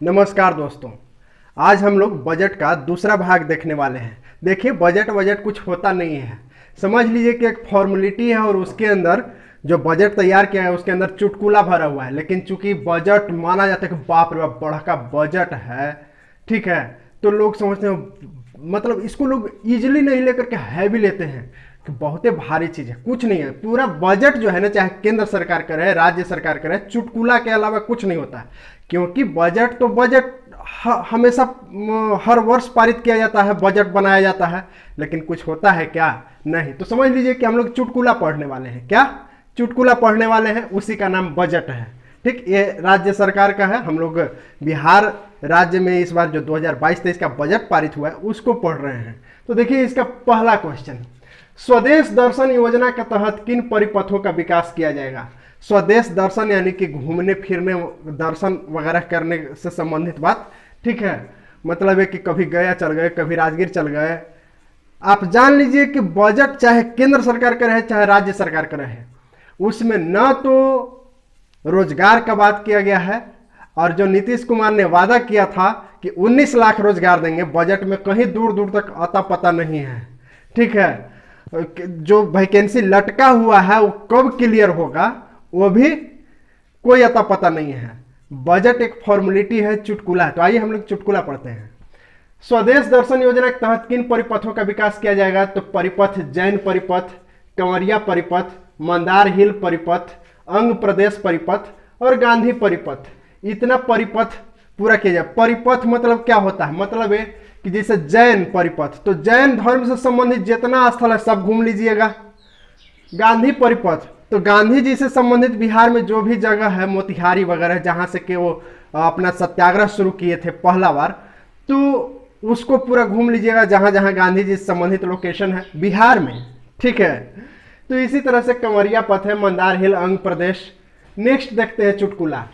नमस्कार दोस्तों। आज हम लोग बजट का दूसरा भाग देखने वाले हैं। देखिए, बजट कुछ होता नहीं है। समझ लीजिए कि एक फॉर्मेलिटी है और उसके अंदर जो बजट तैयार किया है उसके अंदर चुटकुला भरा हुआ है। लेकिन चूंकि बजट माना जाता है कि बाप रे बाप बड़ा का बजट है, ठीक है, तो लोग समझते हैं, मतलब इसको लोग इजीली नहीं लेकर के हैवी लेते हैं कि बहुत ही भारी चीज है। कुछ नहीं है। पूरा बजट जो है ना, चाहे केंद्र सरकार करे राज्य सरकार करे, चुटकुला के अलावा कुछ नहीं होता है। क्योंकि बजट तो बजट हमेशा हर वर्ष पारित किया जाता है, बजट बनाया जाता है, लेकिन कुछ होता है क्या? नहीं। तो समझ लीजिए कि हम लोग चुटकुला पढ़ने वाले हैं। क्या चुटकुला पढ़ने वाले हैं? उसी का नाम बजट है। ठीक, ये राज्य सरकार का है। हम लोग बिहार राज्य में इस बार जो 2022-23 का बजट पारित हुआ है उसको पढ़ रहे हैं। तो देखिए इसका पहला क्वेश्चन, स्वदेश दर्शन योजना के तहत किन परिपथों का विकास किया जाएगा? स्वदेश दर्शन यानी कि घूमने फिरने, दर्शन वगैरह करने से संबंधित बात। ठीक है, मतलब है कि कभी गया चल गए, कभी राजगीर चल गए। आप जान लीजिए कि बजट चाहे केंद्र सरकार का रहे चाहे राज्य सरकार का रहे, उसमें न तो रोजगार का बात किया गया है, और जो नीतीश कुमार ने वादा किया था कि 19 लाख रोजगार देंगे, बजट में कहीं दूर दूर तक अता पता नहीं है। ठीक है, जो वैकेंसी लटका हुआ है वो कब क्लियर होगा वो भी कोई अता पता नहीं है। बजट एक फॉर्मेलिटी है, चुटकुला है। तो आइए हम लोग चुटकुला पढ़ते हैं। स्वदेश दर्शन योजना के तहत किन परिपथों का विकास किया जाएगा? तो परिपथ जैन परिपथ, कंवरिया परिपथ, मंदार हिल परिपथ, अंग प्रदेश परिपथ और गांधी परिपथ। इतना परिपथ पूरा किया जाए। परिपथ मतलब क्या होता है? मतलब है कि जैसे जैन परिपथ, तो जैन धर्म से संबंधित जितना स्थल है सब घूम लीजिएगा। गांधी परिपथ, तो गांधी जी से संबंधित बिहार में जो भी जगह है, मोतिहारी वगैरह, जहां से कि वो अपना सत्याग्रह शुरू किए थे पहला बार, तो उसको पूरा घूम लीजिएगा, जहां जहां गांधी जी से संबंधित लोकेशन है बिहार में। ठीक है, तो इसी तरह से कंवरिया पथ है, मंदार हिल, अंग प्रदेश। नेक्स्ट देखते हैं चुटकुला,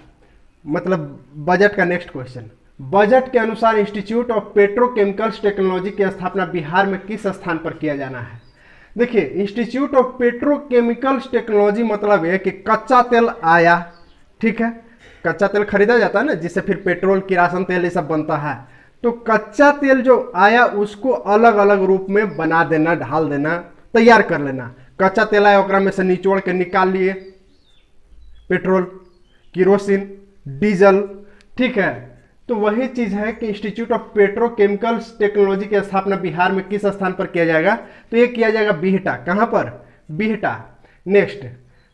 मतलब बजट का नेक्स्ट क्वेश्चन। बजट के अनुसार इंस्टीट्यूट ऑफ पेट्रोकेमिकल्स टेक्नोलॉजी की स्थापना बिहार में किस स्थान पर किया जाना है? देखिए, इंस्टीट्यूट ऑफ पेट्रोकेमिकल्स टेक्नोलॉजी मतलब है कि कच्चा तेल आया, ठीक है, कच्चा तेल खरीदा जाता है ना, जिससे फिर पेट्रोल, किरासन तेल ये सब बनता है। तो कच्चा तेल जो आया उसको अलग अलग रूप में बना देना, ढाल देना, तैयार कर लेना। कच्चा तेल आया, ओकरा में से निचोड़ के निकाल लिए पेट्रोल, किरोसिन, डीजल। ठीक है, तो वही चीज है कि इंस्टीट्यूट ऑफ पेट्रोकेमिकल्स टेक्नोलॉजी की स्थापना बिहार में किस स्थान पर किया जाएगा? तो ये किया जाएगा बिहटा। कहां पर? बिहटा। नेक्स्ट,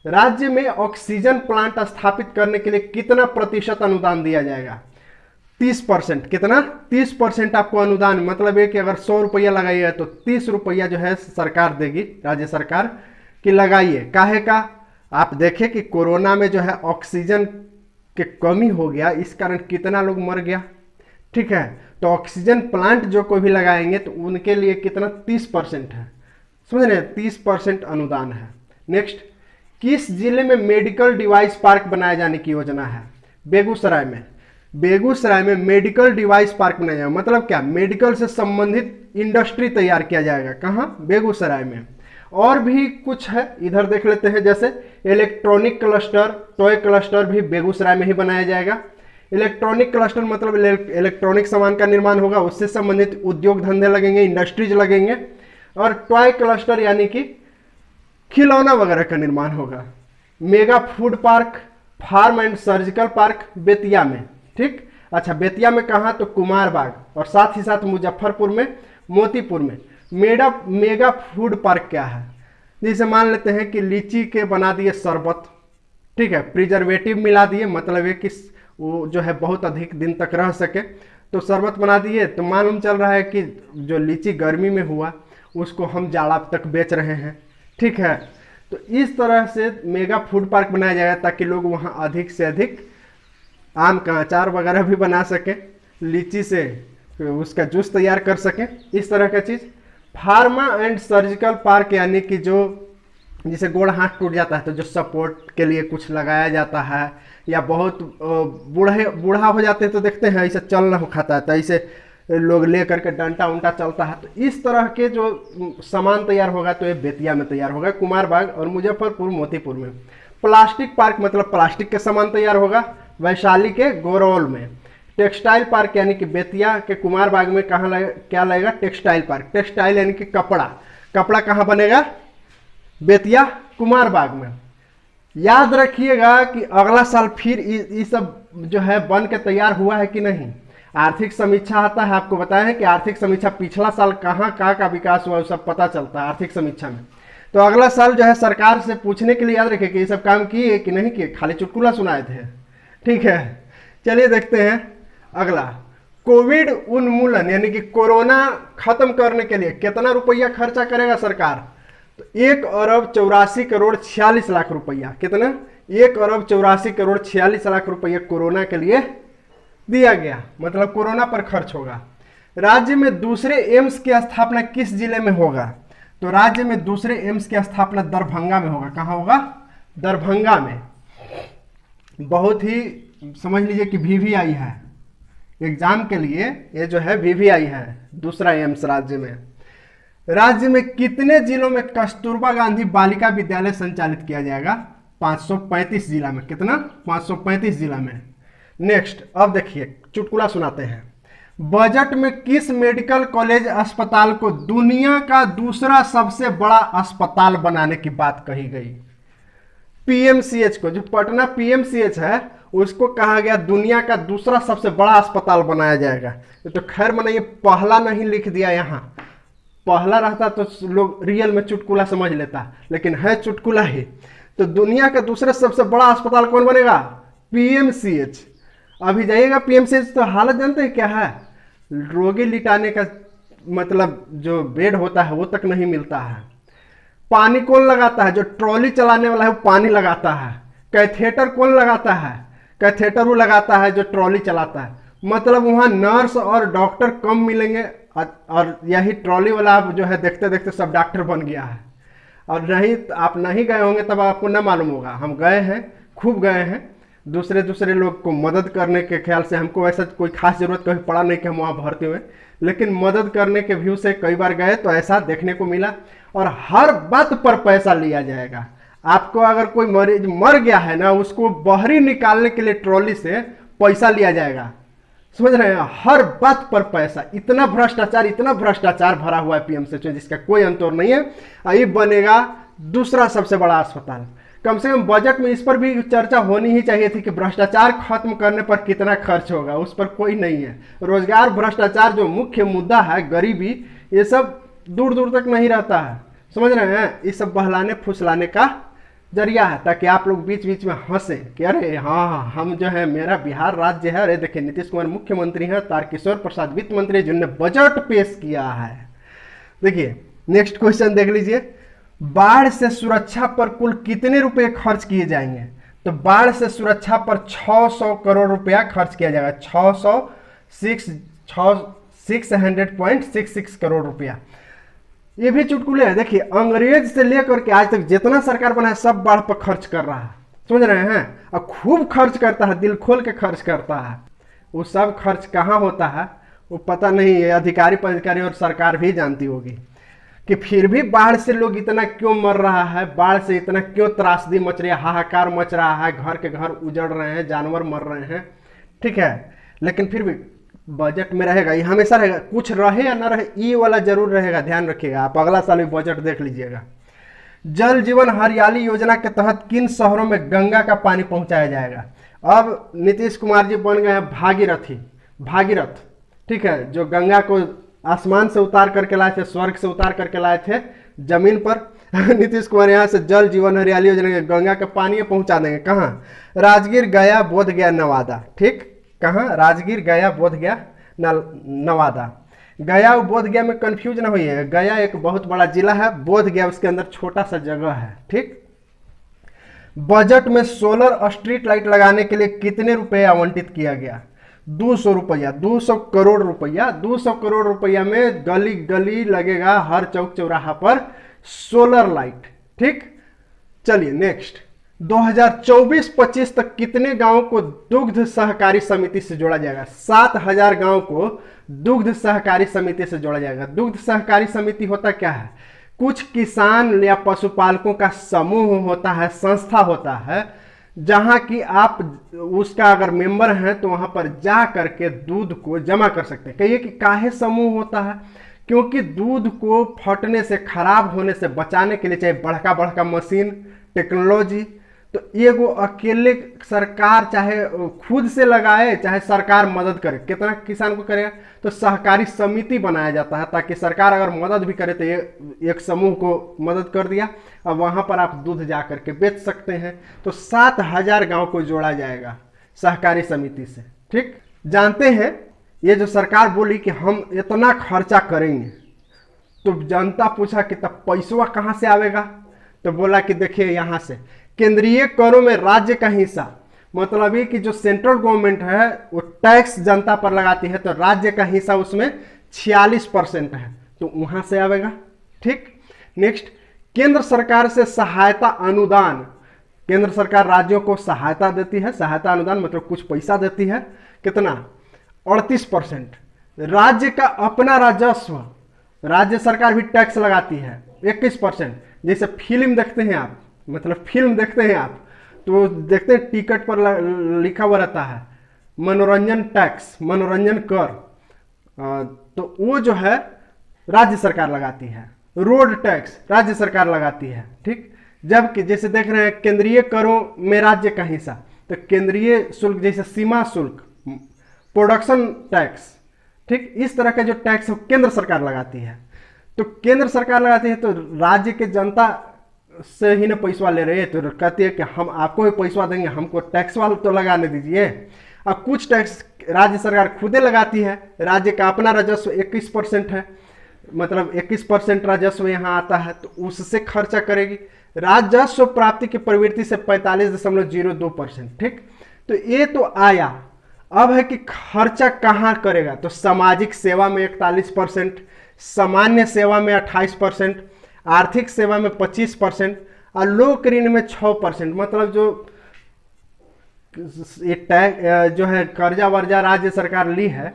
राज्य में ऑक्सीजन प्लांट स्थापित करने के लिए कितना प्रतिशत अनुदान दिया जाएगा? 30%। कितना? 30% आपको अनुदान। मतलब है कि अगर 100 रुपया लगाइएगा तो 30 रुपया जो है सरकार देगी, राज्य सरकार की। लगाइए। काहे का? आप देखें कि कोरोना में जो है ऑक्सीजन कि कमी हो गया, इस कारण कितना लोग मर गया। ठीक है, तो ऑक्सीजन प्लांट जो कोई भी लगाएंगे तो उनके लिए कितना? 30% है। समझ रहे हैं? 30% अनुदान है। नेक्स्ट, किस जिले में मेडिकल डिवाइस पार्क बनाए जाने की योजना है? बेगूसराय में। बेगूसराय में मेडिकल डिवाइस पार्क बनाया जाएगा। मतलब क्या? मेडिकल से संबंधित इंडस्ट्री तैयार किया जाएगा। कहाँ? बेगूसराय में। और भी कुछ है, इधर देख लेते हैं। जैसे इलेक्ट्रॉनिक क्लस्टर, टॉय क्लस्टर भी बेगूसराय में ही बनाया जाएगा। इलेक्ट्रॉनिक क्लस्टर मतलब इलेक्ट्रॉनिक सामान का निर्माण होगा, उससे संबंधित उद्योग धंधे लगेंगे, इंडस्ट्रीज लगेंगे। और टॉय क्लस्टर यानी कि खिलौना वगैरह का निर्माण होगा। Mega food park, farm and surgical park Bettiah में। ठीक, अच्छा, बेतिया में कहा? तो कुमार बाग, और साथ ही साथ मुजफ्फरपुर में, मोतीपुर में। मेगा फूड पार्क क्या है? जैसे मान लेते हैं कि लीची के बना दिए शरबत, ठीक है, प्रिजर्वेटिव मिला दिए, मतलब है कि वो जो है बहुत अधिक दिन तक रह सके, तो शरबत बना दिए। तो मालूम चल रहा है कि जो लीची गर्मी में हुआ उसको हम जाड़ा तक बेच रहे हैं। ठीक है, तो इस तरह से मेगा फूड पार्क बनाया जाएगा ताकि लोग वहाँ अधिक से अधिक आम का अचार वगैरह भी बना सकें, लीची से उसका जूस तैयार कर सकें, इस तरह का चीज़। फार्मा एंड सर्जिकल पार्क यानी कि जो जिसे गोड़ हाथ टूट जाता है तो जो सपोर्ट के लिए कुछ लगाया जाता है, या बहुत बूढ़ा हो जाते हैं तो देखते हैं ऐसे चल नहीं खाता है, तो ऐसे लोग ले करके डंटा उंटा चलता है। तो इस तरह के जो सामान तैयार होगा तो ये बेतिया में तैयार होगा, कुमार बाग और मुजफ्फरपुर, मोतीपुर में। प्लास्टिक पार्क मतलब प्लास्टिक के सामान तैयार होगा, वैशाली के गोरौल में। टेक्सटाइल पार्क यानी कि बेतिया के कुमार बाग में कहाँ क्या लगेगा? Textile park. टेक्सटाइल यानी कि कपड़ा, कपड़ा कहाँ बनेगा? बेतिया कुमार बाग में। याद रखिएगा कि अगला साल फिर ये सब जो है बन के तैयार हुआ है कि नहीं। आर्थिक समीक्षा आता है, आपको बताया है कि आर्थिक समीक्षा पिछला साल कहाँ का विकास हुआ, सब पता चलता है आर्थिक समीक्षा में। तो अगला साल जो है सरकार से पूछने के लिए याद रखिए कि ये सब काम किए कि नहीं किए, खाली चुटकुला सुनाए थे। ठीक है, चलिए देखते हैं अगला। कोविड उन्मूलन यानी कि कोरोना खत्म करने के लिए कितना रुपया खर्चा करेगा सरकार? तो 1,84,46,46 रुपया। कितना? 1,84,46,46 रुपया कोरोना के लिए दिया गया, मतलब कोरोना पर खर्च होगा। राज्य में दूसरे एम्स की स्थापना किस जिले में होगा? तो राज्य में दूसरे एम्स की स्थापना दरभंगा में होगा। कहाँ होगा? दरभंगा में। बहुत ही समझ लीजिए कि वीवीआई है एग्जाम के लिए, ये जो है वीवीआई है दूसरा एम्स राज्य में। राज्य में कितने जिलों में कस्तूरबा गांधी बालिका विद्यालय संचालित किया जाएगा? 535 जिला में। कितना? 535 जिला में। नेक्स्ट, अब देखिए चुटकुला सुनाते हैं। बजट में किस मेडिकल कॉलेज अस्पताल को दुनिया का दूसरा सबसे बड़ा अस्पताल बनाने की बात कही गई? पीएमसीएच को, जो पटना पीएमसीएच है उसको कहा गया दुनिया का दूसरा सबसे बड़ा अस्पताल बनाया जाएगा। तो खैर मैंने ये पहला नहीं लिख दिया, यहाँ पहला रहता तो लोग रियल में चुटकुला समझ लेता, लेकिन है चुटकुला ही। तो दुनिया का दूसरा सबसे बड़ा अस्पताल कौन बनेगा? पीएमसीएच। अभी जाइएगा पीएमसीएच तो हालत जानते हैं क्या है? रोगी लिटाने का मतलब जो बेड होता है वो तक नहीं मिलता है। पानी कौन लगाता है? जो ट्रॉली चलाने वाला है वो पानी लगाता है। कैथेटर कौन लगाता है? कैथेटर वो लगाता है जो ट्रॉली चलाता है। मतलब वहाँ नर्स और डॉक्टर कम मिलेंगे, और यही ट्रॉली वाला आप जो है देखते देखते सब डॉक्टर बन गया है। और नहीं, आप नहीं गए होंगे तब आपको ना मालूम होगा। हम गए हैं, खूब गए हैं, दूसरे लोग को मदद करने के ख्याल से। हमको ऐसा कोई खास जरूरत कभी पड़ा नहीं कि हम वहाँ भर्ती हुए, लेकिन मदद करने के व्यू से कई बार गए तो ऐसा देखने को मिला। और हर बात पर पैसा लिया जाएगा। आपको अगर कोई मरीज मर गया है ना, उसको बाहरी निकालने के लिए ट्रॉली से पैसा लिया जाएगा। समझ रहे हैं? हर बात पर पैसा। इतना भ्रष्टाचार भरा हुआ है पीएमसीएच में जिसका कोई अंतर नहीं है। ये बनेगा दूसरा सबसे बड़ा अस्पताल। कम से कम बजट में इस पर भी चर्चा होनी ही चाहिए थी कि भ्रष्टाचार खत्म करने पर कितना खर्च होगा। उस पर कोई नहीं है। रोजगार, भ्रष्टाचार जो मुख्य मुद्दा है, गरीबी, ये सब दूर दूर तक नहीं रहता है। समझ रहे हैं? ये सब बहलाने फुसलाने का जरिया है, ताकि आप लोग बीच बीच में हंसे कि अरे हाँ हम जो है, मेरा बिहार राज्य है, अरे देखिए नीतीश कुमार मुख्यमंत्री हैं, तारकिशोर प्रसाद वित्त मंत्री जिन्होंने बजट पेश किया है। देखिए नेक्स्ट क्वेश्चन देख लीजिए। बाढ़ से सुरक्षा पर कुल कितने रुपए खर्च किए जाएंगे? तो बाढ़ से सुरक्षा पर 600 करोड़ रुपया खर्च किया जाएगा। 600.66 करोड़ रुपया। ये भी चुटकुले है। देखिए अंग्रेज से लेकर के आज तक जितना सरकार बना है सब बाढ़ पर खर्च कर रहा है। समझ रहे हैं? और खूब खर्च करता है, दिल खोल के खर्च करता है। वो सब खर्च कहाँ होता है वो पता नहीं है। अधिकारी पदाधिकारी और सरकार भी जानती होगी कि फिर भी बाढ़ से लोग इतना क्यों मर रहा है, बाढ़ से इतना क्यों त्रासदी मच रही है, हाहाकार मच रहा है, घर के घर उजड़ रहे हैं, जानवर मर रहे हैं। ठीक है, लेकिन फिर भी बजट में रहेगा, ये हमेशा रहेगा। कुछ रहे या ना रहे, ये वाला जरूर रहेगा, ध्यान रखिएगा। आप अगला साल भी बजट देख लीजिएगा। जल जीवन हरियाली योजना के तहत किन शहरों में गंगा का पानी पहुंचाया जाएगा? अब नीतीश कुमार जी बन गए हैं भागीरथ। ठीक है, जो गंगा को आसमान से उतार करके लाए थे, स्वर्ग से उतार करके लाए थे जमीन पर। नीतीश कुमार यहाँ से जल जीवन हरियाली योजना के गंगा का पानी पहुंचा देंगे। कहाँ? राजगीर, गया, बोधगया, नवादा। ठीक, कहाँ? राजगीर, गया, बोधगया, नवादा। गया और बोधगया में कंफ्यूज ना होइए। गया एक बहुत बड़ा जिला है, बोधगया उसके अंदर छोटा सा जगह है। ठीक। बजट में सोलर स्ट्रीट लाइट लगाने के लिए कितने रुपए आवंटित किया गया? 200 रुपया, 200 करोड़ रुपया। 200 करोड़ रुपया में गली गली लगेगा, हर चौक चौराहा पर सोलर लाइट। ठीक, चलिए नेक्स्ट। 2024-25 तक कितने गांवों को दुग्ध सहकारी समिति से जोड़ा जाएगा? 7000 गांव को दुग्ध सहकारी समिति से जोड़ा जाएगा। दुग्ध सहकारी समिति होता क्या है? कुछ किसान या पशुपालकों का समूह होता है, संस्था होता है, जहां कि आप उसका अगर मेंबर हैं तो वहां पर जा करके दूध को जमा कर सकते हैं। कहिए कि काहे समूह होता है, क्योंकि दूध को फटने से, खराब होने से बचाने के लिए चाहे बड़का बड़का मशीन, टेक्नोलॉजी, तो ये वो अकेले सरकार चाहे खुद से लगाए चाहे सरकार मदद करे, कितना किसान को करेगा, तो सहकारी समिति बनाया जाता है ताकि सरकार अगर मदद भी करे तो ये एक समूह को मदद कर दिया, अब वहां पर आप दूध जा करके बेच सकते हैं। तो 7,000 गांव को जोड़ा जाएगा सहकारी समिति से। ठीक, जानते हैं ये जो सरकार बोली कि हम इतना खर्चा करेंगे, तो जनता पूछा कि तब पैसवा कहाँ से आवेगा, तो बोला कि देखिए यहाँ से केंद्रीय करों में राज्य का हिस्सा, मतलब ये कि जो सेंट्रल गवर्नमेंट है वो टैक्स जनता पर लगाती है, तो राज्य का हिस्सा उसमें 46% है, तो वहां से आवेगा। ठीक, नेक्स्ट, केंद्र सरकार से सहायता अनुदान, केंद्र सरकार राज्यों को सहायता देती है, सहायता अनुदान मतलब कुछ पैसा देती है, कितना, 38%। राज्य का अपना राजस्व, राज्य सरकार भी टैक्स लगाती है 21%। जैसे फिल्म देखते हैं आप, मतलब फिल्म देखते हैं आप तो देखते हैं टिकट पर लिखा हुआ रहता है मनोरंजन टैक्स, मनोरंजन कर, तो वो जो है राज्य सरकार लगाती है। रोड टैक्स राज्य सरकार लगाती है। ठीक, जबकि जैसे देख रहे हैं केंद्रीय करों में राज्य का हिस्सा, तो केंद्रीय शुल्क जैसे सीमा शुल्क, प्रोडक्शन टैक्स, ठीक, इस तरह का जो टैक्स है केंद्र सरकार लगाती है। तो केंद्र सरकार लगाती है तो राज्य के जनता से ही ना पैसा ले रहे हैं, तो कहती है कि हम आपको ही पैसा देंगे, हमको टैक्स वाला तो लगाने दीजिए। अब कुछ टैक्स राज्य सरकार खुदे लगाती है, राज्य का अपना राजस्व 21% है, मतलब 21% राजस्व यहाँ आता है, तो उससे खर्चा करेगी। राजस्व प्राप्ति की प्रवृत्ति से 45.02%। ठीक, तो ये तो आया। अब है कि खर्चा कहाँ करेगा, तो सामाजिक सेवा में 41%, सामान्य सेवा में 28%, आर्थिक सेवा में 25% और लोक ऋण में 6%। मतलब जो ये टैक्स जो है कर्जा वर्जा राज्य सरकार ली है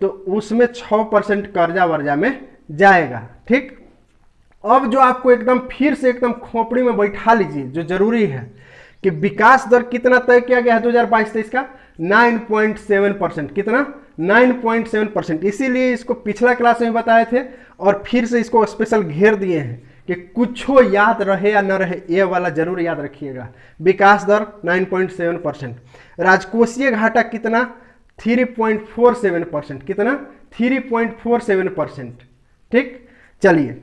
तो उसमें 6% कर्जा वर्जा में जाएगा। ठीक, अब जो आपको एकदम फिर से एकदम खोपड़ी में बैठा लीजिए, जो जरूरी है कि विकास दर कितना तय किया गया है 2022-23 का, 9.7%। कितना, 9.7%। इसीलिए इसको पिछला क्लास में बताए थे और फिर से इसको स्पेशल घेर दिए हैं कि कुछो याद रहे या न रहे, ये वाला जरूर याद रखिएगा। विकास दर 9.7%। राजकोषीय घाटा कितना, 3.47%। कितना, 3.47%। ठीक, चलिए,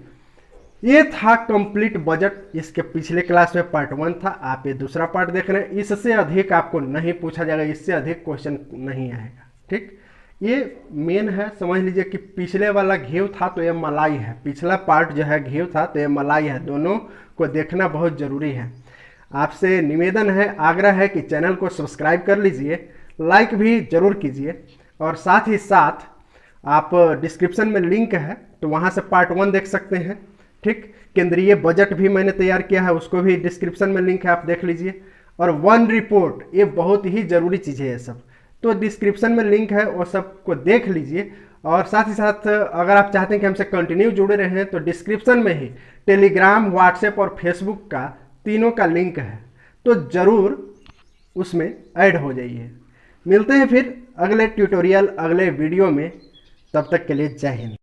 ये था कंप्लीट बजट। इसके पिछले क्लास में पार्ट 1 था, आप ये दूसरा पार्ट देख रहे हैं। इससे अधिक आपको नहीं पूछा जाएगा, इससे अधिक क्वेश्चन नहीं आएगा। ठीक, ये मेन है, समझ लीजिए कि पिछले वाला घी था तो ये मलाई है, पिछला पार्ट जो है घी था तो ये मलाई है, दोनों को देखना बहुत ज़रूरी है। आपसे निवेदन है, आग्रह है कि चैनल को सब्सक्राइब कर लीजिए, लाइक भी जरूर कीजिए, और साथ ही साथ आप डिस्क्रिप्शन में लिंक है तो वहाँ से पार्ट 1 देख सकते हैं। ठीक, केंद्रीय बजट भी मैंने तैयार किया है, उसको भी डिस्क्रिप्शन में लिंक है, आप देख लीजिए। और वन रिपोर्ट, ये बहुत ही ज़रूरी चीज़ है ये सब, तो डिस्क्रिप्शन में लिंक है, वो सबको देख लीजिए। और साथ ही साथ अगर आप चाहते हैं कि हमसे कंटिन्यू जुड़े रहें तो डिस्क्रिप्शन में ही टेलीग्राम, व्हाट्सएप और फेसबुक का तीनों का लिंक है, तो ज़रूर उसमें ऐड हो जाइए। मिलते हैं फिर अगले ट्यूटोरियल, अगले वीडियो में, तब तक के लिए जय हिंद।